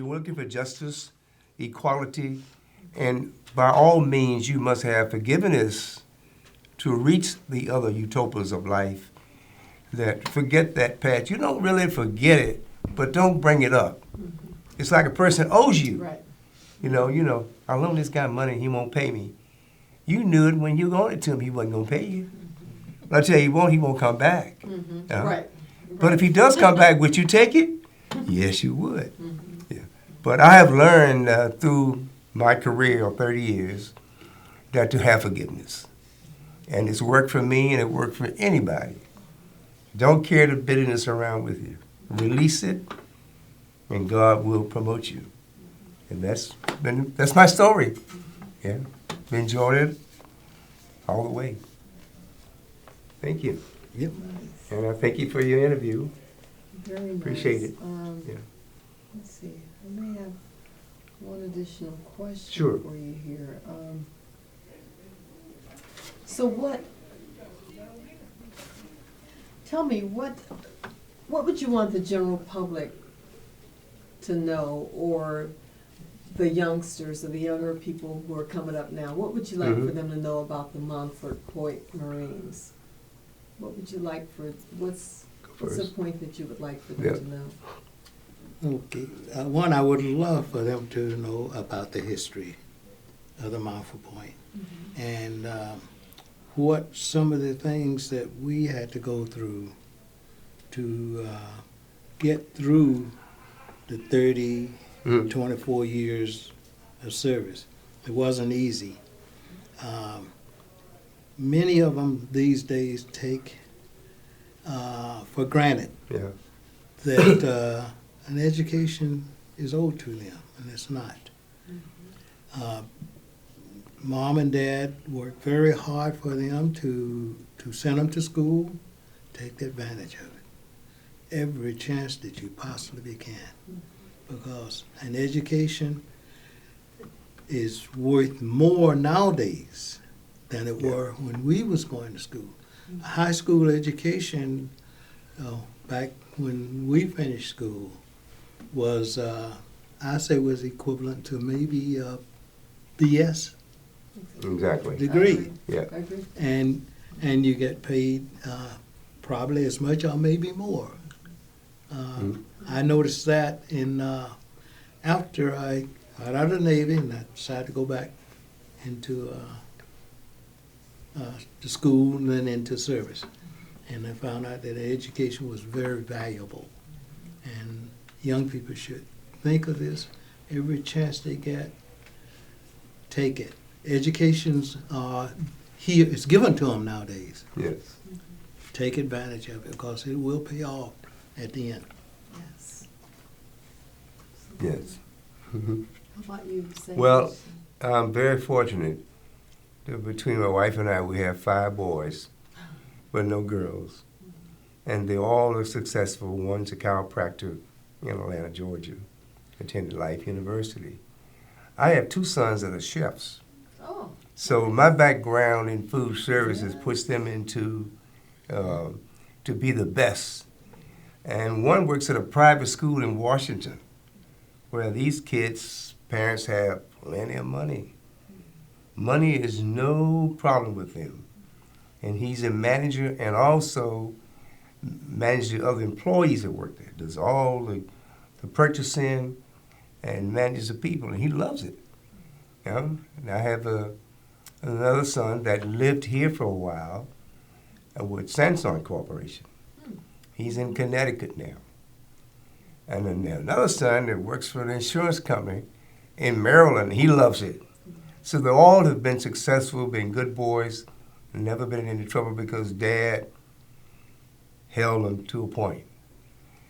we're looking for justice, equality, and by all means, you must have forgiveness to reach the other utopias of life. That forget that past. You don't really forget it, but don't bring it up. It's like a person owes you. Right. You know, I loan this guy money, he won't pay me. You knew it when you loaned it to him, he wasn't going to pay you. But I tell you, he won't come back. Right. But if he does come back, would you take it? Yes, you would. Yeah. But I have learned through my career of 30 years that to have forgiveness. And it's worked for me and it worked for anybody. Don't carry the bitterness around with you. Release it, and God will promote you. And that's my story. Yeah, enjoyed it all the way. Thank you. Yep. And I thank you for your interview. Very nice. Appreciate it. Yeah. Let's see. I may have one additional question Sure. for you here. So tell me, what would you want the general public to know, or the youngsters or the younger people who are coming up now? What would you like for them to know about the Montford Point Marines? What would you like what's the point that you would like for them to know? Okay. One, I would love for them to know about the history of the Montford Point and what some of the things that we had to go through to get through the 24 years of service. It wasn't easy. Many of them these days take for granted that an education is owed to them, and it's not. Mom and Dad worked very hard for them to send them to school. Take advantage of it every chance that you possibly can, because an education is worth more nowadays than it were when we was going to school. A high school education, back when we finished school, was I say was equivalent to maybe a BS Exactly. degree. Yeah. I agree. And you get paid probably as much or maybe more. I noticed that after I got out of the Navy and I decided to go back into the school and then into service. And I found out that education was very valuable. And young people should think of this every chance they get. Take it. Education's here, it's given to them nowadays. Yes. Take advantage of it because it will pay off at the end. Yes. Yes. How about you, Sam? Well, I'm very fortunate that between my wife and I, we have 5 boys, but no girls. And they all are successful. One's a chiropractor in Atlanta, Georgia, attended Life University. I have 2 sons that are chefs. Oh. So my background in food services puts them into to be the best. And one works at a private school in Washington, where these kids' parents have plenty of money. Money is no problem with him. And he's a manager and also manages the other employees that work there. Does all the purchasing and manages the people, and he loves it. You know? And I have another son that lived here for a while with Samsung Corporation. He's in Connecticut now. And then another son that works for an insurance company in Maryland. He loves it. So they all have been successful, been good boys, never been in any trouble because Dad held them to a point.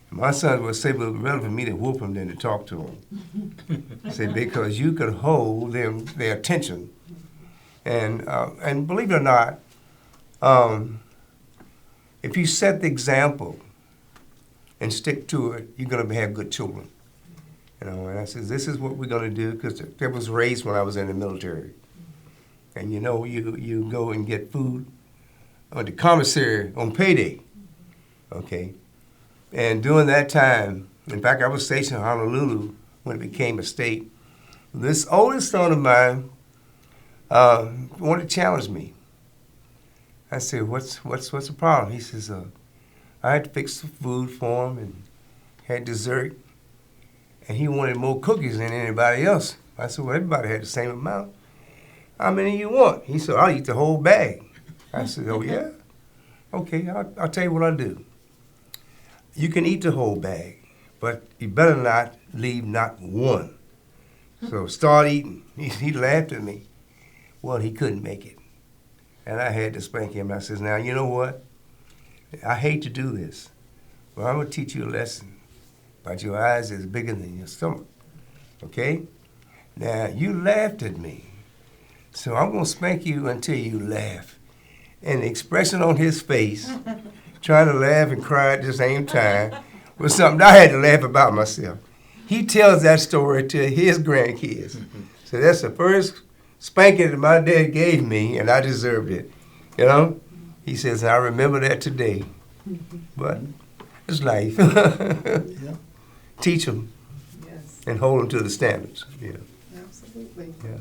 My son would say, well, rather for me to whoop him than to talk to him. Say, because you could hold them, their attention. And believe it or not, if you set the example and stick to it, you're going to have good children. You know, and I said, this is what we're going to do, because that was raised when I was in the military. And you know, you go and get food on the commissary on payday, okay? And during that time, in fact, I was stationed in Honolulu when it became a state. This oldest son of mine wanted to challenge me. I said, what's the problem? He says, I had to fix some food for him and had dessert, and he wanted more cookies than anybody else. I said, well, everybody had the same amount. How many you want? He said, I'll eat the whole bag. I said, oh, yeah? Okay, I'll tell you what I'll do. You can eat the whole bag, but you better not leave not one. So start eating. He laughed at me. Well, he couldn't make it. And I had to spank him. I says, now, you know what? I hate to do this, but I'm going to teach you a lesson. But your eyes is bigger than your stomach, okay? Now, you laughed at me, so I'm going to spank you until you laugh. And the expression on his face, trying to laugh and cry at the same time, was something I had to laugh about myself. He tells that story to his grandkids. So that's the first spanking that my dad gave me, and I deserved it, you know? He says, I remember that today. But it's life. Yeah. Teach them Yes, and hold them to the standards. Yeah. absolutely. Yeah.